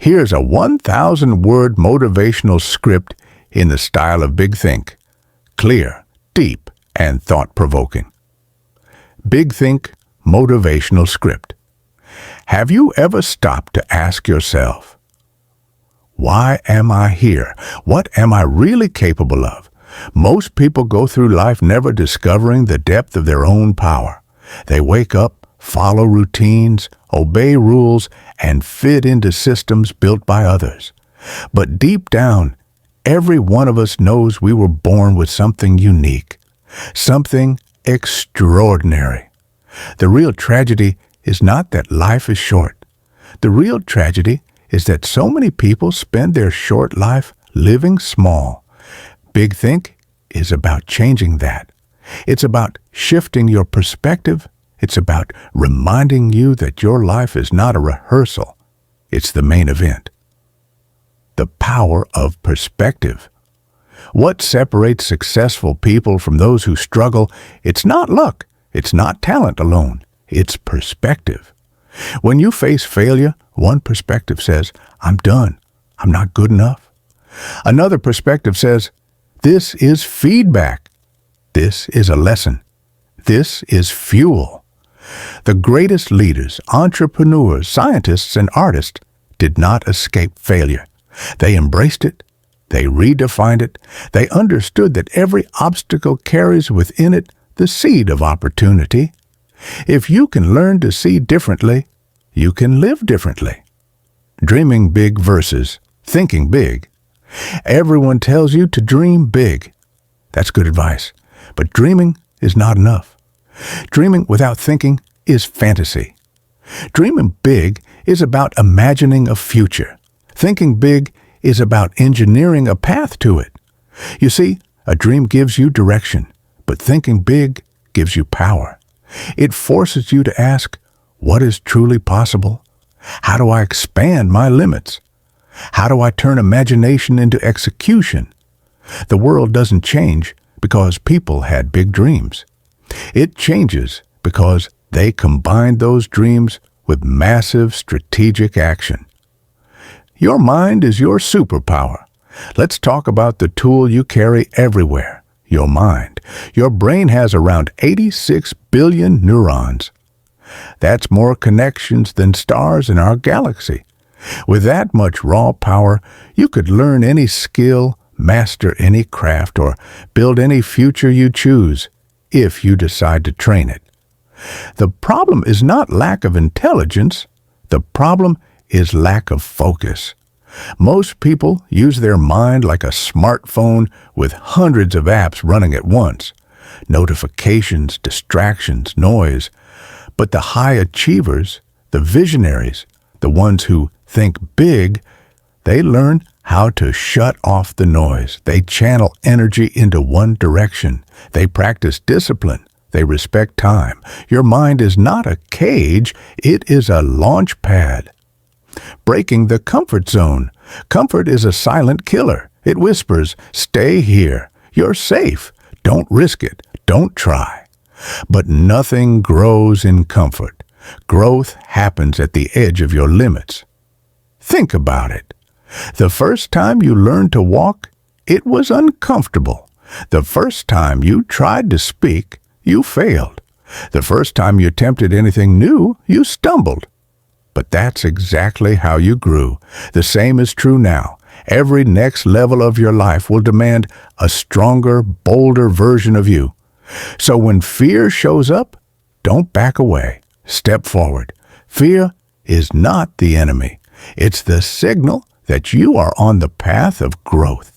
Here's a 1,000-word motivational script in the style of Big Think. Clear, deep, and thought-provoking. Big Think motivational script. Have you ever stopped to ask yourself, why am I here? What am I really capable of? Most people go through life never discovering the depth of their own power. They wake up, follow routines, obey rules, and fit into systems built by others. But deep down, every one of us knows we were born with something unique, something extraordinary. The real tragedy is not that life is short. The real tragedy is that so many people spend their short life living small. Big Think is about changing that. It's about shifting your perspective. It's about reminding you that your life is not a rehearsal. It's the main event. The power of perspective. What separates successful people from those who struggle? It's not luck. It's not talent alone. It's perspective. When you face failure, one perspective says, I'm done. I'm not good enough. Another perspective says, this is feedback. This is a lesson. This is fuel. The greatest leaders, entrepreneurs, scientists, and artists did not escape failure. They embraced it. They redefined it. They understood that every obstacle carries within it the seed of opportunity. If you can learn to see differently, you can live differently. Dreaming big versus thinking big. Everyone tells you to dream big. That's good advice. But dreaming is not enough. Dreaming without thinking is fantasy. Dreaming big is about imagining a future. Thinking big is about engineering a path to it. You see, a dream gives you direction, but thinking big gives you power. It forces you to ask, what is truly possible? How do I expand my limits? How do I turn imagination into execution? The world doesn't change because people had big dreams. It changes because they combined those dreams with massive strategic action. Your mind is your superpower. Let's talk about the tool you carry everywhere, your mind. Your brain has around 86 billion neurons. That's more connections than stars in our galaxy. With that much raw power, you could learn any skill, master any craft, or build any future you choose, if you decide to train it. The problem is not lack of intelligence. The problem is lack of focus. Most people use their mind like a smartphone with hundreds of apps running at once. Notifications, distractions, noise. But the high achievers, the visionaries, the ones who think big, they learn how to shut off the noise. They channel energy into one direction. They practice discipline. They respect time. Your mind is not a cage. It is a launch pad. Breaking the comfort zone. Comfort is a silent killer. It whispers, stay here. You're safe. Don't risk it. Don't try. But nothing grows in comfort. Growth happens at the edge of your limits. Think about it. The first time you learned to walk, it was uncomfortable. The first time you tried to speak, you failed. The first time you attempted anything new, you stumbled. But that's exactly how you grew. The same is true now. Every next level of your life will demand a stronger, bolder version of you. So when fear shows up, don't back away. Step forward. Fear is not the enemy. It's the signal that you are on the path of growth.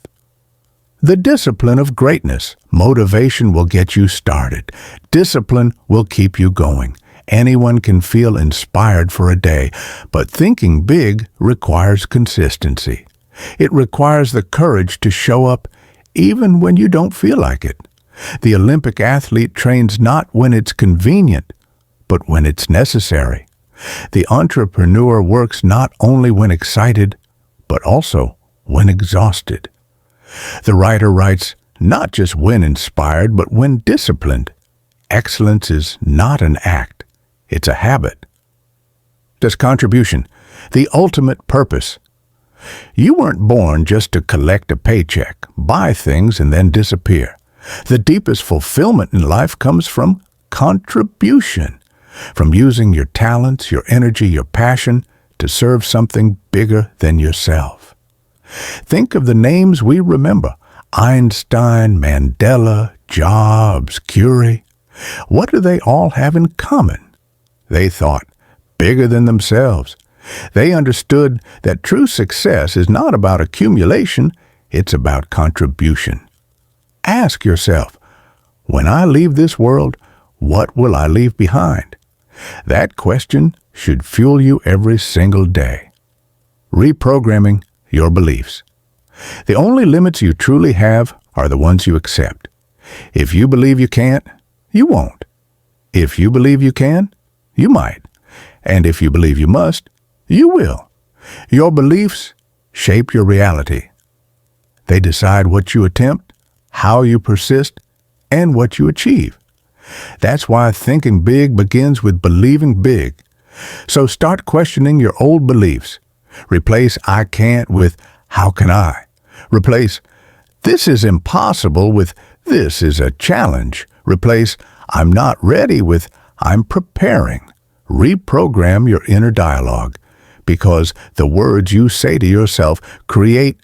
The discipline of greatness. Motivation will get you started. Discipline will keep you going. Anyone can feel inspired for a day, but thinking big requires consistency. It requires the courage to show up even when you don't feel like it. The Olympic athlete trains not when it's convenient, but when it's necessary. The entrepreneur works not only when excited, but also when exhausted. The writer writes not just when inspired, but when disciplined. Excellence is not an act, it's a habit. Does contribution, the ultimate purpose, You weren't born just to collect a paycheck, buy things, and then disappear. The deepest fulfillment in life comes from contribution, from using your talents, your energy, your passion to serve something bigger than yourself. Think of the names we remember: Einstein, Mandela, Jobs, Curie. What do they all have in common? They thought bigger than themselves. They understood that true success is not about accumulation, it's about contribution. Ask yourself, when I leave this world, what will I leave behind? That question should fuel you every single day. Reprogramming your beliefs. The only limits you truly have are the ones you accept. If you believe you can't, you won't. If you believe you can, you might. And if you believe you must, you will. Your beliefs shape your reality. They decide what you attempt, how you persist, and what you achieve. That's why thinking big begins with believing big. So start questioning your old beliefs. Replace "I can't" with "How can I?" Replace "This is impossible" with "This is a challenge." Replace "I'm not ready" with "I'm preparing." Reprogram your inner dialogue, because the words you say to yourself create